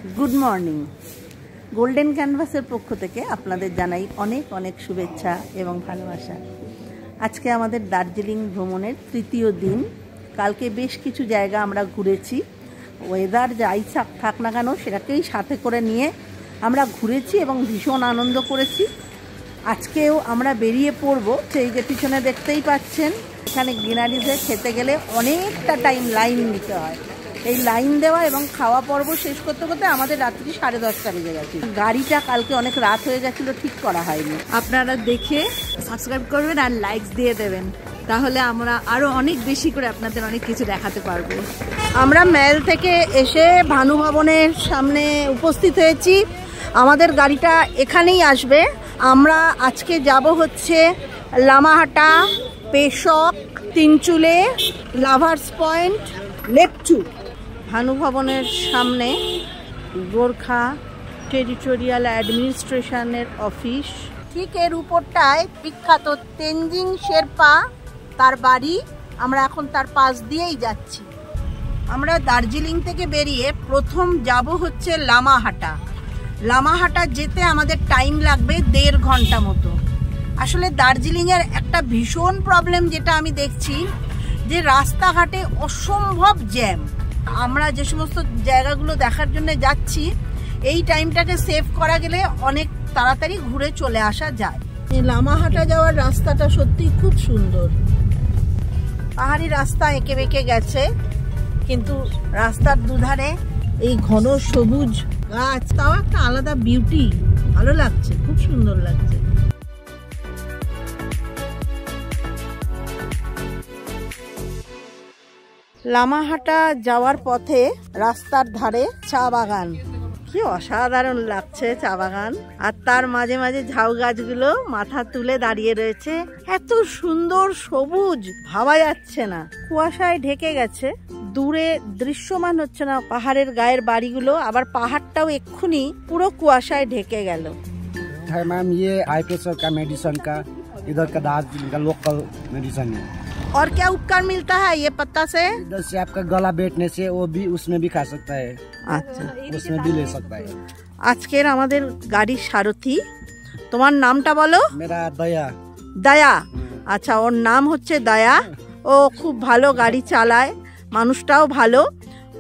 Good morning golden कैनभासेर पक्ष थेके आपनादेर जानाई अनेक अनेक शुभेच्छा एवं भालोबासा। आज के आमादेर दार्जिलिंग भ्रमणेर तृतीय दिन। कालके बेश किछु जायगा आमरा घुरेछि, वेदार जाई थाक ना केन सेटाकेई साथे करे निये आमरा घुरेछि एवं भीषण आनंद करेछि। आजकेও আমরা বেরিয়ে পড়ব। সেই যে পিছনে দেখতেই পাচ্ছেন, এখানে গ্রিনারিজে খেতে গেলে অনেকটা টাইম লাইন দিতে হয়। এই লাইন দেওয়া এবং খাওয়া পর্ব শেষ করতে করতে আমাদের রাত্রি 10:30 বেজে গেছে। গাড়িটা কালকে অনেক রাত হয়ে গেছিল, ঠিক করা হয়নি। আপনারা দেখে সাবস্ক্রাইব করবেন আর লাইকস দিয়ে দেবেন, তাহলে আমরা আরো অনেক বেশি করে আপনাদের অনেক কিছু দেখাতে পারবো। আমরা মেল থেকে এসে ভানু ভবনের সামনে উপস্থিত হয়েছি। আমাদের গাড়িটা এখানেই আসবে। আমরা আজকে যাব হচ্ছে লামাহাটা, পেশক, তিনচুলে, লাভার্স পয়েন্ট, লেপচু। ভানু ভবনের সামনে গোর্খা টেরিটোরিয়াল অ্যাডমিনিস্ট্রেশনের অফিস, ঠিক এর উপরটায় বিখ্যাত তেনজিং শেরপা তার বাড়ি। আমরা এখন তার পাশ দিয়েই যাচ্ছি। আমরা দার্জিলিং থেকে বেরিয়ে প্রথম যাব হচ্ছে লামাহাটা। লামাহাটা যেতে আমাদের টাইম লাগবে 1.5 ঘন্টা মতো। আসলে দার্জিলিংয়ের একটা ভীষণ প্রবলেম যেটা আমি দেখছি, যে রাস্তাঘাটে অসম্ভব জ্যাম। আমরা যে সমস্ত জায়গাগুলো দেখার জন্য যাচ্ছি, এই টাইমটাকে সেভ করা গেলে অনেক তাড়াতাড়ি ঘুরে চলে আসা যায়। এই লামাহাটা যাওয়ার রাস্তাটা সত্যি খুব সুন্দর। পাহাড়ি রাস্তা এঁকে বেঁকে গেছে, কিন্তু রাস্তার দুধারে এই ঘন সবুজ গাছ, তাও একটা আলাদা বিউটি। ভালো লাগছে, খুব সুন্দর লাগছে। লামাহাটা যাওয়ার পথে রাস্তার ধারে চা বাগান, কি অসাধারণ লাগছে চা বাগান। আর তার মাঝে মাঝে ঝাউ গাছগুলো মাথা তুলে দাঁড়িয়ে রয়েছে। এত সুন্দর সবুজ, ভাবা যাচ্ছে না। কুয়াশায় ঢেকে গেছে, দূরে দৃশ্যমান হচ্ছে না পাহাড়ের গায়ের বাড়িগুলো। আবার পাহাড়টাও এক্ষুনি পুরো কুয়াশায় ঢেকে গেল। है मैम, ये हाई प्रेशर का मेडिसिन का, इधर का दार्जिलिंग का लोकल मेडिसिन है। और क्या उपकार मिलता है ये पत्ता से? इधर से आपका गला बैठने से वो भी उसमें भी खा सकता है। अच्छा, उसमें भी ले सकता है। আজকের আমাদের গাড়ির সারথি, তোমার নামটা বলো? मेरा दया। দয়া। আচ্ছা, ওর নাম হচ্ছে দয়া। ও খুব ভালো গাড়ি চালায়, মানুষটাও ভালো।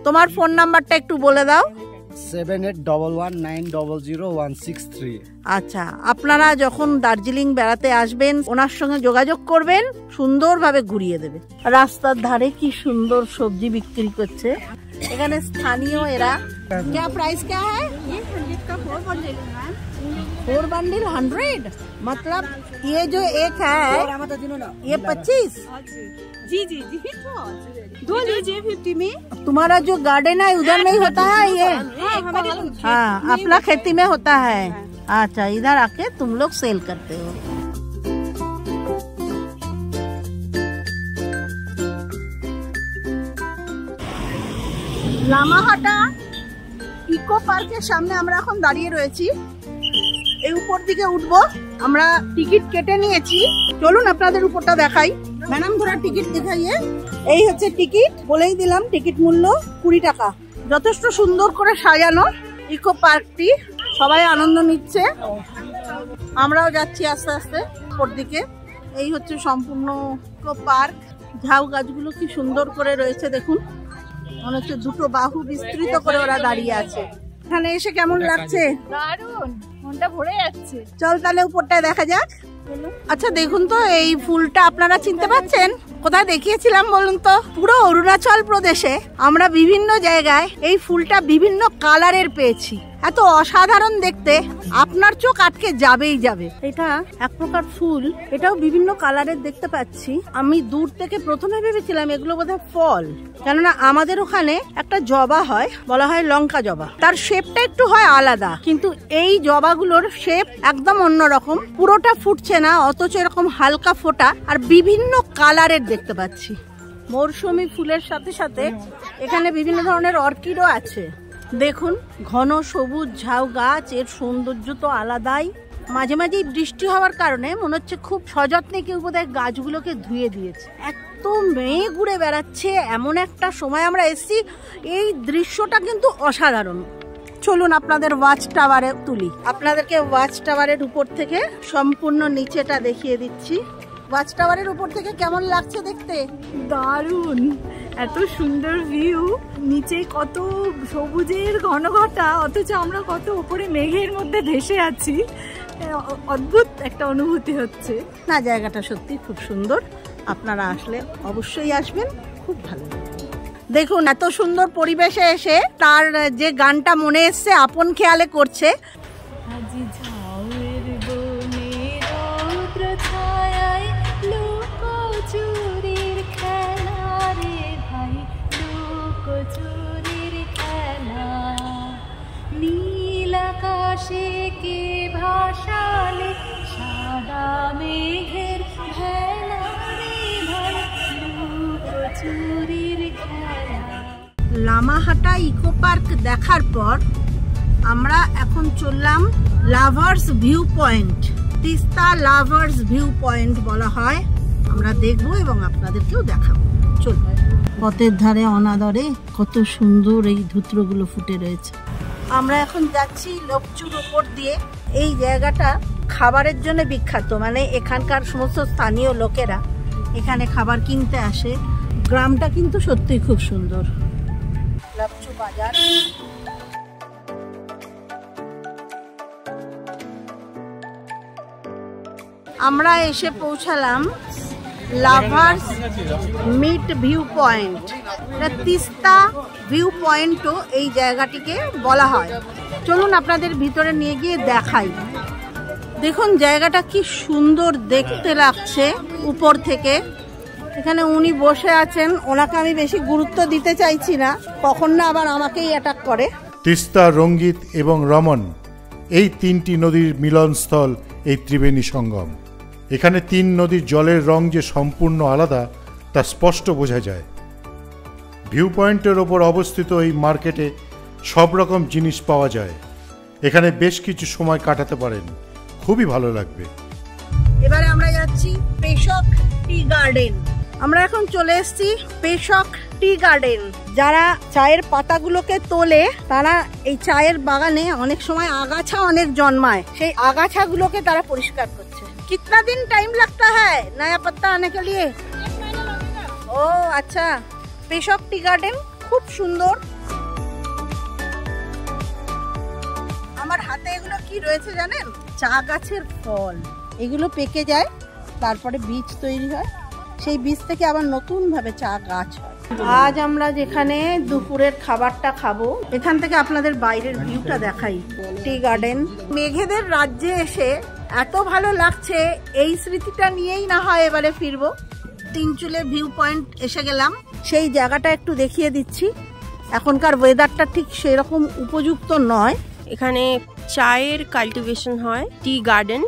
তোমার ফোন নাম্বারটা একটু বলে দাও। 7811900163। আচ্ছা, আপনারা যখন দার্জিলিং বেড়াতে আসবেন ওনার সঙ্গে যোগাযোগ করবেন, সুন্দরভাবে ঘুরিয়ে দেবে। রাস্তার ধারে কি সুন্দর সবজি বিক্রি করছে এখানে স্থানীয় এরা। क्या प्राइस क्या है? ये 100 का 4 बंडल है। 4 बंडल 100, मतलब ये जो एक है ये 25। जी जी जी, दो लीजिए 50 में। तुम्हारा जो गार्डन है उधर में ही होता है ये? हाँ, अपना खेती में होता है। अच्छा, इधर आके तुम लोग सेल करते हो। লামাহাটা ইকো পার্কের সামনে আমরা এখন দাঁড়িয়ে রয়েছি। এই উপর দিকে উঠবো। আমরা টিকিট কেটে নিয়েছি, চলুন আপনাদের উপরটা দেখাই। ম্যাডাম ধরা টিকিট দেখাইয়ে। এই হচ্ছে টিকিট, বলেই দিলাম টিকিট মূল্য 20 টাকা। যথেষ্ট সুন্দর করে সাজানো ইকো পার্কটি, সবাই আনন্দ নিচ্ছে। আমরাও যাচ্ছি আস্তে আস্তে উপর দিকে। এই হচ্ছে সম্পূর্ণ ইকো পার্ক। ঝাউ গাছগুলো কি সুন্দর করে রয়েছে দেখুন, মনে হচ্ছে দুটো বাহু বিস্তৃত করে ওরা দাঁড়িয়ে আছে। এখানে এসে কেমন লাগছে? দারুণ, মনটা ভরে যাচ্ছে। চল তাহলে উপরটায় দেখা যাক। আচ্ছা দেখুন তো, এই ফুলটা আপনারা চিনতে পারছেন? কোথায় দেখিয়েছিলাম বলুন তো? পুরো অরুণাচল প্রদেশে আমরা বিভিন্ন জায়গায় এই ফুলটা বিভিন্ন কালারের পেয়েছি। এত অসাধারণ দেখতে, আপনার চোখ আটকে যাবেই যাবে। এটা এক প্রকার ফুল, এটাও বিভিন্ন কালারের দেখতে পাচ্ছি। আমি দূর থেকে প্রথমে ভেবেছিলাম এগুলো বোধহয় ফল, কেননা আমাদের ওখানে একটা জবা হয়, বলা হয় লঙ্কা জবা। তার শেপটা একটু হয় আলাদা, কিন্তু এই জবাগুলোর শেপ একদম অন্যরকম। পুরোটা ফুটছে না, অথচ এরকম হালকা ফোটা আর বিভিন্ন কালারের দেখতে পাচ্ছি। মৌসুমী ফুলের সাথে সাথে এখানে বিভিন্ন ধরনের অর্কিডও আছে। দেখুন, ঘন সবুজ ঝাউ গাছ, এর সৌন্দর্য তো আলাদাই। মাঝে মাঝে বৃষ্টি হওয়ার কারণে মনে হচ্ছে খুব সযত্নে কেউ বোধহয় গাছগুলোকে ধুয়ে দিয়েছে। এত মেয়ে ঘুরে বেড়াচ্ছে, এমন একটা সময় আমরা এসেছি। এই দৃশ্যটা কিন্তু অসাধারণ। চলুন আপনাদের ওয়াচ টাওয়ারে তুলি। আপনাদেরকে ওয়াচ টাওয়ারের উপর থেকে সম্পূর্ণ নিচেটা দেখিয়ে দিচ্ছি। ওয়াচ টাওয়ারের উপর থেকে কেমন লাগছে দেখতে? দারুণ, এত সুন্দর ভিউ, নিচে কত সবুজের ঘনঘটা, অথচ আমরা কত উপরে মেঘের মধ্যে ভেসে আছি। অদ্ভুত একটা অনুভূতি হচ্ছে। না, জায়গাটা সত্যি খুব সুন্দর। আপনারা আসলে অবশ্যই আসবেন, খুব ভালো। দেখুন এত সুন্দর পরিবেশে এসে তার যে গানটা মনে এসছে আপন খেয়ালে করছে। আজি ঝাউয়ের বনে রৌদ্র ছায়ায় লুকোচুরির খেলা রে ভাই, লুকোচুরির খেলা। নীল আকাশে কে ভাসালে সাদা মেঘের ভেলা রে ভাই, লুকোচুরির খেলা। লামাহাটা ইকো পার্ক দেখার পর আমরা এখন চললাম lovers view point. Teesta lovers view point বলা হয়। আমরা দেখবো এবং আপনাদেরকেও দেখাবো। চলুন। পথের ধারে অনাদরে কত সুন্দর এই ধুত্রগুলো ফুটে রয়েছে। আমরা এখন যাচ্ছি লোকচুর উপর দিয়ে। এই জায়গাটা খাবারের জন্য বিখ্যাত, মানে এখানকার সমস্ত স্থানীয় লোকেরা এখানে খাবার কিনতে আসে। গ্রামটা কিন্তু সত্যিই খুব সুন্দর। লোকচু বাজার। আমরা এসে পৌঁছালাম lovers meet view point. Teesta view পয়েন্টও এই জায়গাটিকে বলা হয়। চলুন আপনাদের ভিতরে নিয়ে গিয়ে দেখাই। দেখুন জায়গাটা কি সুন্দর দেখতে লাগছে উপর থেকে। এখানে উনি বসে আছেন, ওনাকে আমি বেশি গুরুত্ব দিতে চাইছি না, কখন না আবার আমাকেই অ্যাটাক করে। তিস্তা, রঙ্গিত এবং রমন এই তিনটি নদীর মিলনস্থল এই ত্রিবেণী সঙ্গম। এখানে তিন নদীর জলের রং যে সম্পূর্ণ আলাদা তা স্পষ্ট বোঝা যায়। ভিউ পয়েন্টের ওপর অবস্থিত এই মার্কেটে সব রকম জিনিস পাওয়া যায়। এখানে বেশ কিছু সময় কাটাতে পারেন, খুবই ভালো লাগবে। এবারে আমরা যাচ্ছি পেশক টি গার্ডেন। আমরা এখন চলে এসেছি পেশক টি গার্ডেন। যারা চায়ের পাতাগুলোকে তোলে তারা এই চায়ের বাগানে অনেক সময় আগাছা অনেক জন্মায়, সেই আগাছাগুলোকে তারা পরিষ্কার করছে। कितना दिन टाइम लगता है नया पत्ता आने के लिए? ও আচ্ছা, পেশক টি গার্ডেন খুব সুন্দর। আমার হাতে এগুলো কি রয়েছে জানেন? চা গাছের ফল। এগুলো পেকে যায়, তারপরে বীজ তৈরি হয়, সেই বীজ থেকে আবার নতুন ভাবে চা গাছ হয়। আজ আমরা যেখানে দুপুরের খাবারটা খাবো, এখান থেকে আপনাদের বাইরের ভিউটা দেখাই। Tea garden. মেঘেদের রাজ্যে এসে এত ভালো লাগছে, এই স্মৃতিটা নিয়েই না হয় এবারে ফিরবো। তিনচুলে ভিউ পয়েন্ট এসে গেলাম, সেই জায়গাটা একটু দেখিয়ে দিচ্ছি। এখনকার ওয়েদারটা ঠিক সেরকম উপযুক্ত নয়। এখানে চায়ের কাল্টিভেশন হয়, টি গার্ডেন।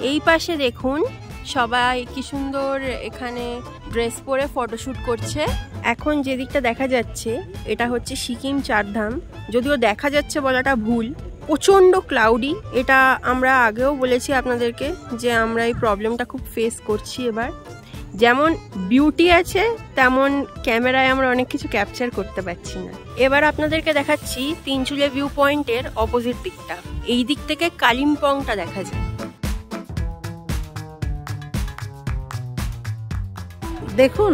এই পাশে দেখুন সবাই কি সুন্দর এখানে ড্রেস পরে ফটোশুট করছে। এখন যে দিকটা দেখা যাচ্ছে এটা হচ্ছে সিকিম চারধাম, যদিও দেখা যাচ্ছে বলাটা ভুল, প্রচণ্ড ক্লাউডি। এটা আমরা আগেও বলেছি আপনাদেরকে যে আমরা এই প্রবলেমটা খুব ফেস করছি এবার। যেমন বিউটি আছে তেমন ক্যামেরায় আমরা অনেক কিছু ক্যাপচার করতে পারছি না। এবার আপনাদেরকে দেখাচ্ছি তিনচুলে ভিউ পয়েন্টের অপোজিট দিকটা। এই দিক থেকে কালিম্পংটা দেখা যায়। দেখুন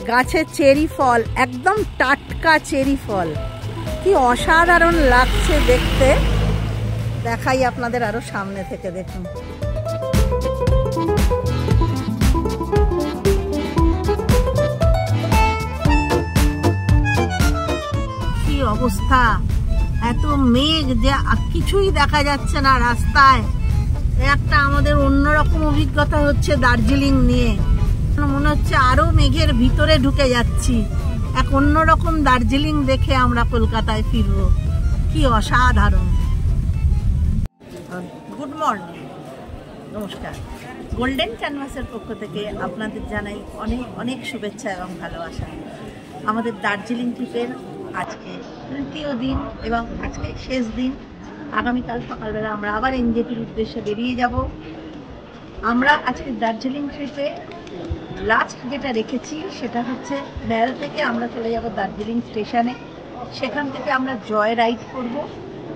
গাছের চেরি ফল, একদম টাটকা চেরি ফল, কি অসাধারণ লাগছে দেখতে। দেখাই আপনাদের আরো সামনে থেকে, দেখুন কি অবস্থা। এত মেঘ যে কিছুই দেখা যাচ্ছে না রাস্তায়। একটা আমাদের অন্যরকম অভিজ্ঞতা হচ্ছে দার্জিলিং নিয়ে। মনে হচ্ছে আরো মেঘের ভিতরে ঢুকে যাচ্ছি। এক অন্যরকম দার্জিলিং দেখে আমরা কলকাতায় ফিরবো। কি অসাধারণ। গুড মর্নিং, নমস্কার। গোল্ডেন ক্যানভাসের পক্ষ থেকে আপনাদের জানাই অনেক অনেক শুভেচ্ছা এবং ভালোবাসা। আমাদের দার্জিলিং ট্রিপের আজকে তৃতীয় দিন এবং আজকে শেষ দিন। আগামীকাল সকালবেলা আমরা আবার এনজেপির উদ্দেশ্যে বেরিয়ে যাব। আমরা আজকে দার্জিলিং ট্রিপে লাস্ট যেটা রেখেছি সেটা হচ্ছে ম্যাল থেকে আমরা চলে যাব দার্জিলিং স্টেশনে। সেখান থেকে আমরা জয় রাইড করব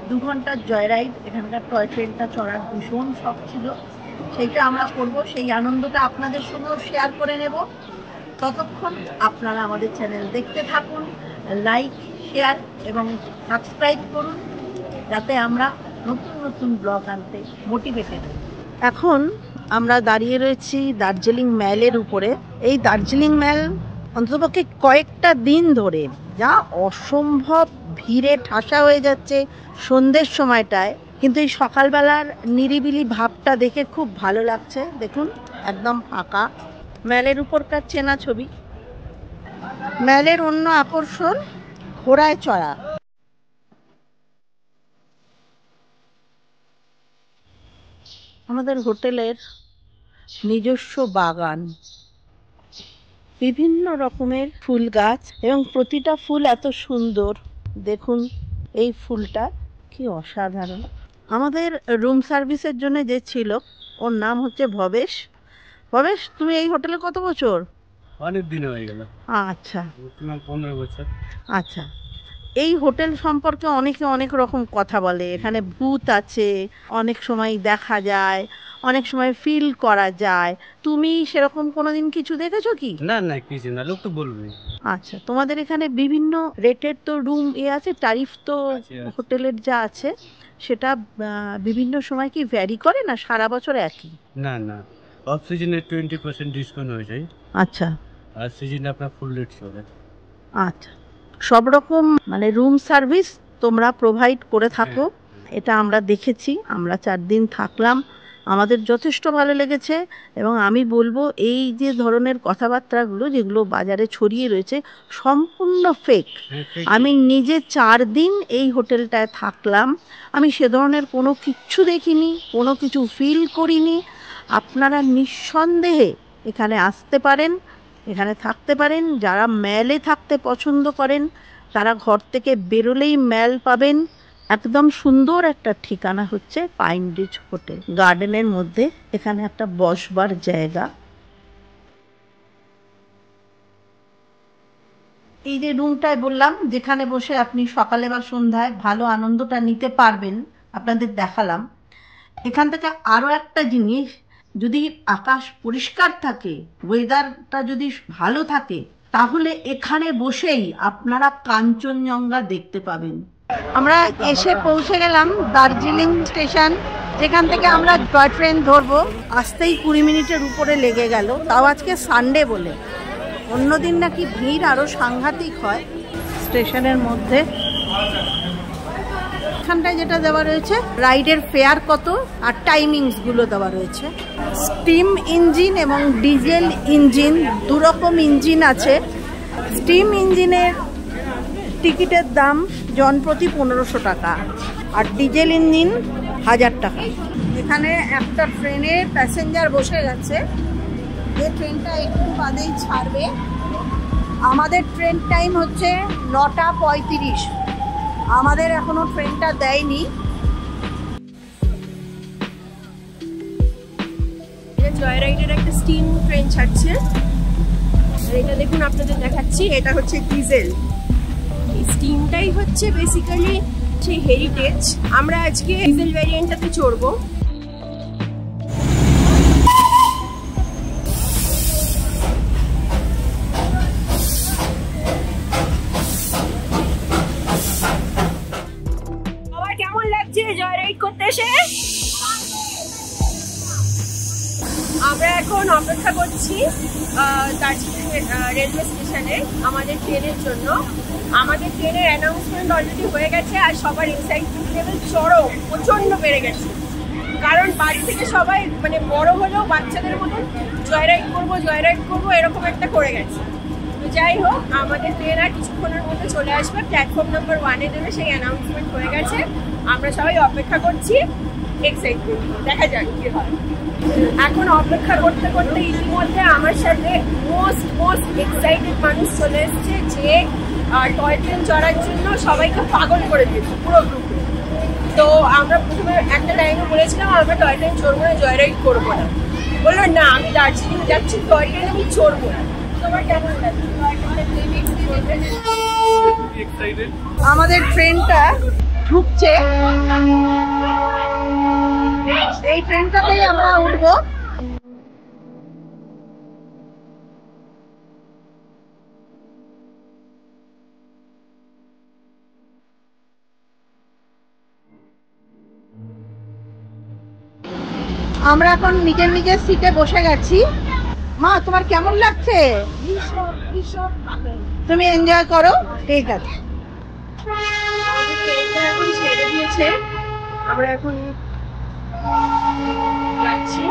2 ঘন্টার জয় রাইড, এখানকার টয় ট্রেনটা চড়ার ভীষণ শখ ছিল, সেইটা আমরা করব। সেই আনন্দটা আপনাদের সঙ্গেও শেয়ার করে নেব। ততক্ষণ আপনারা আমাদের চ্যানেল দেখতে থাকুন, লাইক, শেয়ার এবং সাবস্ক্রাইব করুন, যাতে আমরা নতুন নতুন ব্লগ আনতে মোটিভেটেড হই। এখন আমরা দাঁড়িয়ে রয়েছি দার্জিলিং ম্যালের উপরে। এই দার্জিলিং ম্যাল অন্ততপক্ষে কয়েকটা দিন ধরে যা অসম্ভব ভিড়ে ঠাসা হয়ে যাচ্ছে সন্ধ্যের সময়টায়, কিন্তু এই সকালবেলার নিরিবিলি ভাবটা দেখে খুব ভালো লাগছে। দেখুন একদম ফাঁকা, ম্যালের উপরকার চেনা ছবি। ম্যালের অন্য আকর্ষণ ঘোড়ায় চড়া। আমাদের হোটেলের নিজস্ব বাগান, বিভিন্ন রকমের ফুল গাছ, এবং প্রতিটা ফুল এত সুন্দর। দেখুন এই ফুলটা কি অসাধারণ। আমাদের রুম সার্ভিসের জন্য যে ছিল, ওর নাম হচ্ছে ভবেশ। ভবেশ, তুমি এই হোটেলে কত বছর? অনেক দিন হয়ে গেল। আচ্ছা, 15 বছর। আচ্ছা, এই হোটেল সম্পর্কে অনেকে অনেক রকম কথা বলে। এখানে ভূত আছে, অনেক সময় দেখা যায়, অনেক সময় ফিল করা যায়। তুমি সেরকম কোনোদিন কিছু দেখেছো কি? না না, কিছু না, লোক তো বলবে। আচ্ছা, তোমাদের এখানে বিভিন্ন রেটের তো রুম আছে, ট্যারিফ তো হোটেলের যা আছে সেটা বিভিন্ন সময় কি ভ্যারি করে না, সারা বছর একই? না না, অফ সিজনে 20% ডিসকাউন্ট হয়ে যায়। আচ্ছা, আর সিজনে আপনার ফুল রেট চলে। আচ্ছা, সব রকম মানে রুম সার্ভিস তোমরা প্রোভাইড করে থাকো, এটা আমরা দেখেছি। আমরা 4 দিন থাকলাম, আমাদের যথেষ্ট ভালো লেগেছে। এবং আমি বলবো এই যে ধরনের কথাবার্তাগুলো যেগুলো বাজারে ছড়িয়ে রয়েছে সম্পূর্ণ ফেক। আমি নিজে 4 দিন এই হোটেলটায় থাকলাম, আমি সে ধরনের কোনো কিচ্ছু দেখিনি, কোনো কিছু ফিল করিনি। আপনারা নিঃসন্দেহে এখানে আসতে পারেন, এখানে থাকতে পারেন। যারা ম্যালে থাকতে পছন্দ করেন তারা ঘর থেকে বেরোলেই ম্যাল পাবেন। একদম সুন্দর একটা ঠিকানা হচ্ছে পাইন রিচ হোটেল, গার্ডেনের মধ্যে। এখানে একটা বসবার জায়গা। এই যে রুমটায় বললাম যেখানে বসে আপনি সকালে বা সন্ধ্যায় ভালো আনন্দটা নিতে পারবেন, আপনাদের দেখালাম। এখান থেকে আরও একটা জিনিস, যদি আকাশ পরিষ্কার থাকে, ওয়েদারটা যদি ভালো থাকে, তাহলে এখানে বসেই আপনারা কাঞ্চনজঙ্ঘা দেখতে পাবেন। আমরা এসে পৌঁছে গেলাম দার্জিলিং স্টেশন, যেখান থেকে আমরা টয় ট্রেন ধরবো। আসতেই 20 মিনিটের উপরে লেগে গেল, তাও আজকে সানডে বলে। অন্যদিন নাকি ভিড় আরও সাংঘাতিক হয় স্টেশনের মধ্যে। এখানটায় যেটা দেওয়া রয়েছে রাইডের ফেয়ার কত আর টাইমিংসগুলো দেওয়া রয়েছে। স্টিম ইঞ্জিন এবং ডিজেল ইঞ্জিন, 2 রকম ইঞ্জিন আছে। স্টিম ইঞ্জিনের টিকিটের দাম জনপ্রতি 1500 টাকা, আর ডিজেল ইঞ্জিন 1000 টাকা। এখানে একটা ট্রেনে প্যাসেঞ্জার বসে গেছে, যে ট্রেনটা একটু বাদেই ছাড়বে। আমাদের ট্রেন টাইম হচ্ছে 9:35, আমাদের এখনো ট্রেনটা দেয়নি। জয় রাইডের একটা স্টিম ট্রেন ছাড়ছে, এটা দেখুন আপনাদের দেখাচ্ছি। এটা হচ্ছে ডিজেল, এই স্টিমটাই হচ্ছে বেসিক্যালি সেই হেরিটেজ। আমরা আজকে ডিজেল ভ্যারিয়েন্টটাতে চড়বো। আবার কেমন লাগছে জয় রাইড করতে এসে? আমরা এখন অপেক্ষা করছি দার্জিলিং রেলওয়ে স্টেশনে আমাদের ট্রেনের জন্য। আমাদের ট্রেনের অ্যানাউন্সমেন্ট অলরেডি হয়ে গেছে, আর সবার এক্সাইটমেন্ট লেভেল চরম, প্রচণ্ড বেড়ে গেছে। কারণ বাড়ি থেকে সবাই মানে বড় হলেও বাচ্চাদের মতন জয় রাইড করবো এরকম একটা করে গেছে। তো যাই হোক, আমাদের ট্রেন আর কিছুক্ষণের মধ্যে চলে আসবে, প্ল্যাটফর্ম নাম্বার 1-এ দেবে, সেই অ্যানাউন্সমেন্ট হয়ে গেছে। আমরা সবাই অপেক্ষা করছি, এক্সাইটমেন্ট, দেখা যাক কি হয়। এখন অপেক্ষা করতে করতে ইতিমধ্যে আমার সাথে মোস্ট এক্সাইটেড মানুষ চলে এসছে, যে টয় ট্রেন চড়ার জন্য সবাইকে পাগল করে দিয়েছে পুরো গ্রুপে। তো আমরা প্রথমে একটা টাইমে বলেছিলাম আমরা টয় ট্রেন চড়বো না, জয় রাইড করবো না। বললো না, আমি দার্জিলিং যাচ্ছি, টয় ট্রেন আমি চড়বো না। তোমার কেমন লাগছে? আমাদের ট্রেনটা ঢুকছে, এই ট্রেনটাতেই আমরা উঠবো। আমরা এখন নিজের নিজের সিটে বসে গেছি। মা, তোমার কেমন লাগছে? তুমি এনজয় করো। ঠিক আছে, এখন ছেড়ে দিয়েছে, আমরা এখন যাচ্ছি।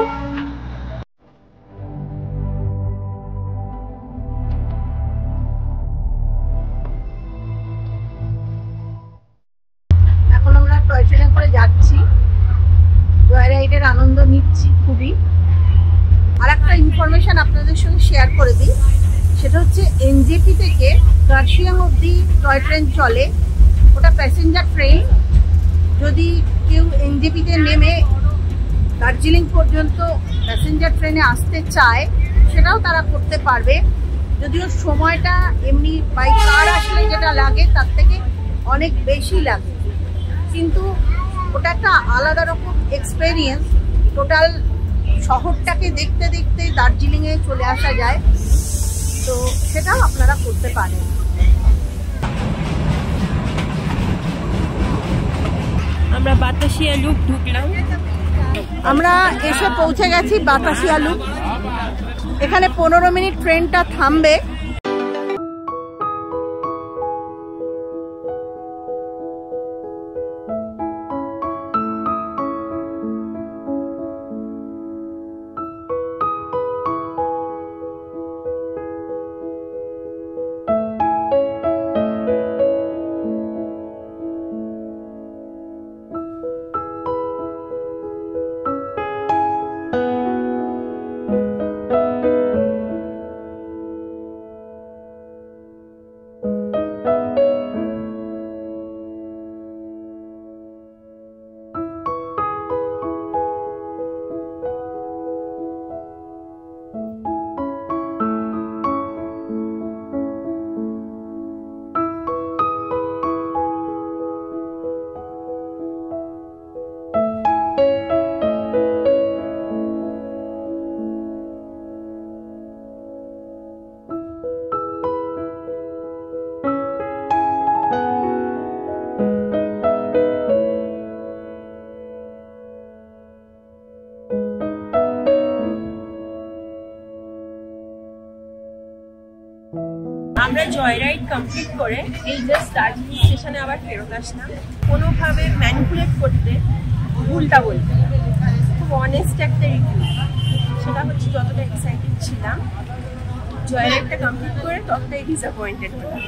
এখন আমরা টয় ট্রেনে করে যাচ্ছি, জয় রাইডের আনন্দ নিচ্ছি খুবই। আর একটা ইনফরমেশন আপনাদের সঙ্গে শেয়ার করে দিই, সেটা হচ্ছে এনজেপি থেকে কার্শিয়াং অবধি টয় ট্রেন চলে, ওটা প্যাসেঞ্জার ট্রেন। যদি কেউ এনজেপিতে নেমে দার্জিলিং পর্যন্ত প্যাসেঞ্জার ট্রেনে আসতে চায় সেটাও তারা করতে পারবে, যদিও সময়টা এমনি বাই কার আসলে যেটা লাগে তার থেকে অনেক বেশি লাগে, কিন্তু ওটা একটা আলাদা রকম এক্সপেরিয়েন্স। টোটাল শহরটাকে দেখতে দেখতে দার্জিলিংয়ে চলে আসা যায়, তো সেটাও আপনারা করতে পারেন। আমরা বাতাসিয়া লুপ ঢুকলাম। আমরা এসে পৌঁছে গেছি বাতাসিয়া লুপ। এখানে 15 মিনিট ট্রেনটা থামবে। আমরা জয় রাইড কমপ্লিট করে এই জাস্ট দার্জিলিং স্টেশনে আবার ফেরত আসলাম। কোনোভাবে ম্যানিপুলেট করতে, ভুলটা বলতে, খুব অনেস্ট একটা রিভিউ। সেটা হচ্ছে যতটা এক্সাইটেড ছিলাম জয় রাইডটা কমপ্লিট করে ততটাই ডিসঅ্যাপয়েন্টেড হলাম।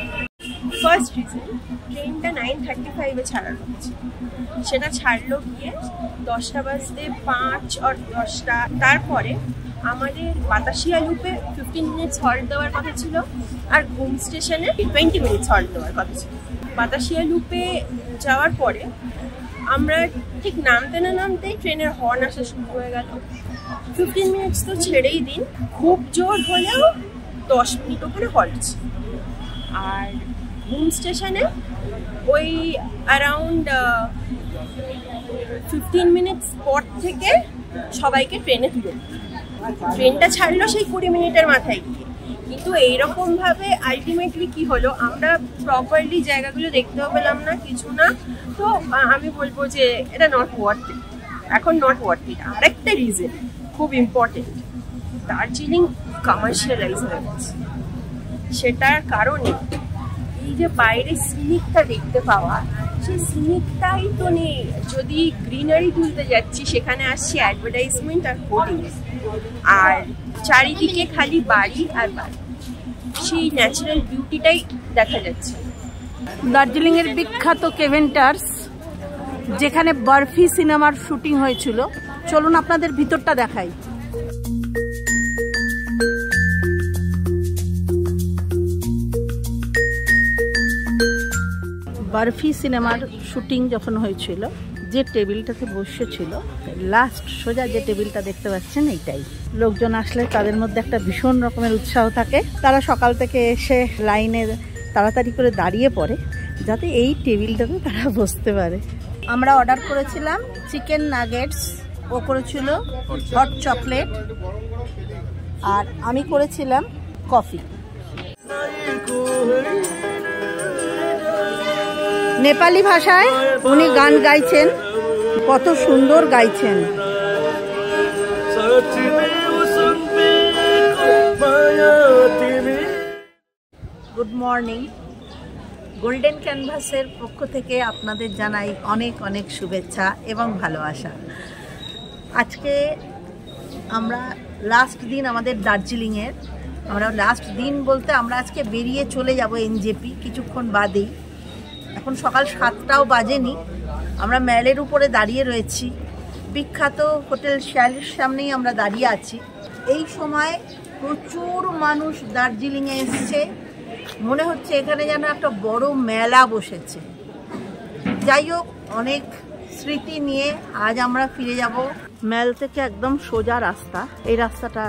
ফার্স্ট রিজন, ট্রেনটা 9:35-এ ছাড়ার কথা ছিল, সেটা ছাড়লো গিয়ে 10টা বাজতে 5 আর 10টা। তারপরে আমাদের বাতাসিয়া লুপে 15 মিনিটস হল্ট দেওয়ার কথা ছিল, আর ঘুম স্টেশনে 20 মিনিটস হল্ট দেওয়ার কথা ছিল। বাতাসিয়া লুপে যাওয়ার পরে আমরা ঠিক নামতে না নামতেই ট্রেনের হর্ন আসা শুরু হয়ে গেল। 15 মিনিটস তো ছেড়েই দিন, খুব জোর হলেও 10 মিনিট ওখানে হল্ট ছিল। আর ঘুম স্টেশনে ওই অ্যারাউন্ড 15 মিনিটস পর থেকে সবাইকে ট্রেনে তুলে দিল। ট্রেনটা ছাড়লো সেই 20 মিনিটের মাথায় গিয়ে, কিন্তু এইরকম ভাবে আলটিমেটলি কি হলো, আমরা প্রপারলি জায়গাগুলো দেখতেও পেলাম না, কিছু না। তো আমি বলবো যে এটা নট ওয়ার্থ ইট, এখন নট ওয়ার্থ ইট। আরেকটা রিজন খুব ইম্পর্টেন্ট, দার্জিলিং কমার্শিয়ালাইজ হয়ে গেছে। সেটার কারণে এই যে বাইরে সিনিকটা দেখতে পাওয়া, সেই সিনিকটাই তো নেই। যদি গ্রিনারি তুলতে যাচ্ছি সেখানে আসছে অ্যাডভার্টাইজমেন্ট আর হোর্ডিং, আর চারিদিকে খালি বাড়ি আর বাড়ি, সেই ন্যাচারাল বিউটিটাই দেখা যাচ্ছে। দার্জিলিংয়ের বিখ্যাত কেভেন্টার্স, যেখানে বরফি সিনেমার শুটিং হয়েছিল, চলুন আপনাদের ভিতরটা দেখাই। বরফি সিনেমার শুটিং যখন হয়েছিল, যে টেবিলটাতে বসেছিল লাস্ট সোজা যে টেবিলটা দেখতে পাচ্ছেন, এইটাই। লোকজন আসলে তাদের মধ্যে একটা ভীষণ রকমের উৎসাহ থাকে, তারা সকাল থেকে এসে লাইনে তাড়াতাড়ি করে দাঁড়িয়ে পড়ে, যাতে এই টেবিলটাতে তারা বসতে পারে। আমরা অর্ডার করেছিলাম চিকেন নাগেটস, ও করেছিল হট চকলেট, আর আমি করেছিলাম কফি। নেপালি ভাষায় উনি গান গাইছেন, কত সুন্দর গাইছেন। Good morning. গোল্ডেন ক্যানভাসের পক্ষ থেকে আপনাদের জানাই অনেক অনেক শুভেচ্ছা এবং ভালোবাসা। আজকে আমরা লাস্ট দিন আমাদের দার্জিলিংয়ের, আমরা লাস্ট দিন বলতে আমরা আজকে বেরিয়ে চলে যাব এনজেপি কিছুক্ষণ বাদেই। এখন সকাল 7টাও বাজেনি, আমরা ম্যালের উপরে দাঁড়িয়ে রয়েছি। বিখ্যাত হোটেল শ্যালির সামনেই আমরা দাঁড়িয়ে আছি। এই সময় প্রচুর মানুষ দার্জিলিংয়ে এসছে, মনে হচ্ছে এখানে যেন একটা বড় মেলা বসেছে। যাই হোক, অনেক স্মৃতি নিয়ে আজ আমরা ফিরে যাব। ম্যাল থেকে একদম সোজা রাস্তা, এই রাস্তাটা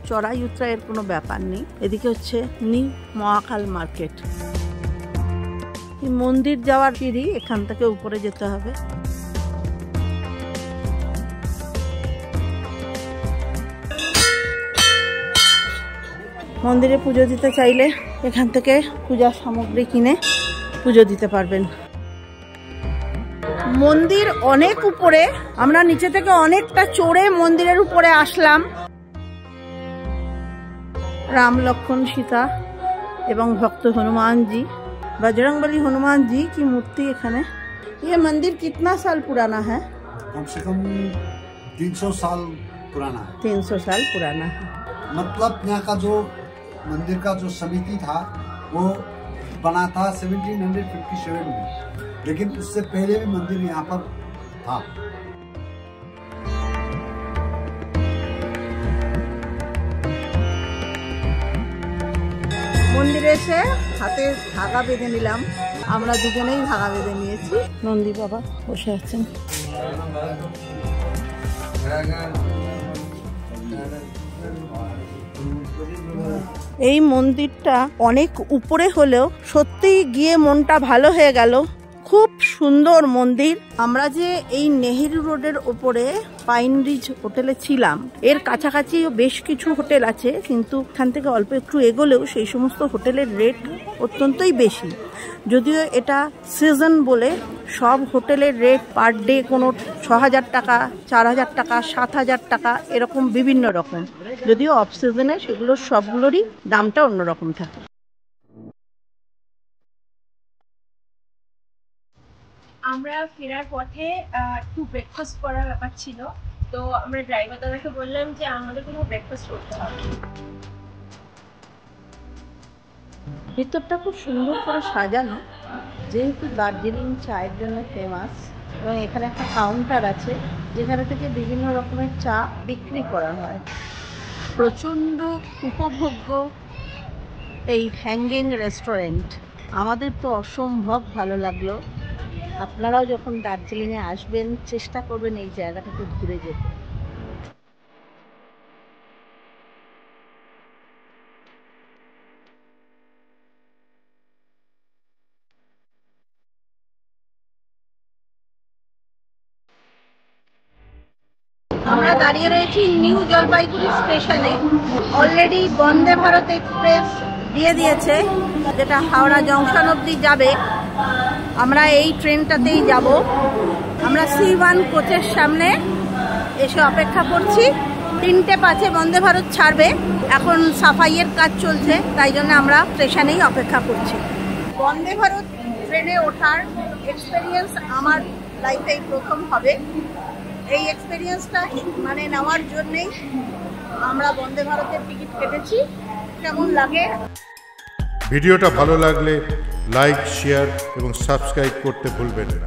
চড়াই উতরাইয়ের কোনো ব্যাপার নেই। এদিকে হচ্ছে নিউ মহাকাল মার্কেট। মন্দির যাওয়ার সিঁড়ি, এখান থেকে উপরে যেতে হবে। মন্দিরে পুজো দিতে চাইলে এখান থেকে পূজার সামগ্রী কিনে পুজো দিতে পারবেন। মন্দির অনেক উপরে, আমরা নিচে থেকে অনেকটা চড়ে মন্দিরের উপরে আসলাম। রাম লক্ষ্মণ सीता এবং ভক্ত হনুমানজি, बजरंगबली हनुमान जी की मूर्ति एखाने। ये मंदिर कितना साल पुराना है? कम से कम 300 साल पुराना है। 300 साल पुराना है। मतलब यहाँ का जो मंदिर का जो समिति था वो बना था 1757 में, लेकिन उससे पहले भी मंदिर यहाँ पर था। মন্দিরে এসে হাতে ধাগা বেঁধে নিলাম, আমরা দুজনেই ধাগা বেঁধে নিয়েছি। নন্দী বাবা বসে আছেন। এই মন্দিরটা অনেক উপরে হলেও সত্যিই গিয়ে মনটা ভালো হয়ে গেল। খুব সুন্দর মন্দির। আমরা যে এই নেহেরু রোডের ওপরে পাইন রিজ হোটেলে ছিলাম, এর কাছাকাছি বেশ কিছু হোটেল আছে, কিন্তু এখান থেকে অল্প একটু এগোলেও সেই সমস্ত হোটেলের রেট অত্যন্তই বেশি। যদিও এটা সিজন বলে সব হোটেলের রেট পার ডে কোনো 6000 টাকা, 4000 টাকা, 7000 টাকা এরকম বিভিন্ন রকম। যদিও অফ সিজনে সেগুলো সবগুলোরই দামটা অন্যরকম থাকে। আমরা ফেরার পথে একটু ব্রেকফাস্ট করার ব্যাপার ছিল, তো আমরা ড্রাইভার দাদাকে বললাম যে আমাদের কোনো ব্রেকফাস্ট করতে হবে। ভিতরটা খুব সুন্দর করে সাজানো, যেহেতু দার্জিলিং চায়ের জন্য ফেমাস, এবং এখানে একটা কাউন্টার আছে যেখানে থেকে বিভিন্ন রকমের চা বিক্রি করা হয়। প্রচণ্ড উপভোগ্য এই হ্যাঙ্গিং রেস্টুরেন্ট, আমাদের তো অসম্ভব ভালো লাগলো। আপনারাও যখন দার্জিলিংয়ে আসবেন চেষ্টা করবেন এই জায়গাটাকে ঘুরে যেতে। আমরা দাঁড়িয়ে রয়েছি নিউ জলপাইগুড়ি স্টেশনে। অলরেডি বন্দে ভারত এক্সপ্রেস দিয়ে দিয়েছে, যেটা হাওড়া জংশন অবধি যাবে। আমরা এই ট্রেনটাতেই যাব। আমরা C1 কোচের সামনে এসে অপেক্ষা করছি। 3:05 বন্দে ভারত ছাড়বে। এখন সাফাইয়ের কাজ চলছে, তাই জন্য আমরা স্টেশনেই অপেক্ষা করছি। বন্দে ভারত ট্রেনে ওঠার এক্সপেরিয়েন্স আমার লাইফে প্রথম হবে। এই এক্সপেরিয়েন্সটা মানে নেওয়ার জন্যেই আমরা বন্দে ভারতের টিকিট কেটেছি। কেমন লাগে? ভিডিওটা ভালো লাগলে লাইক, শেয়ার এবং সাবস্ক্রাইব করতে ভুলবেন না।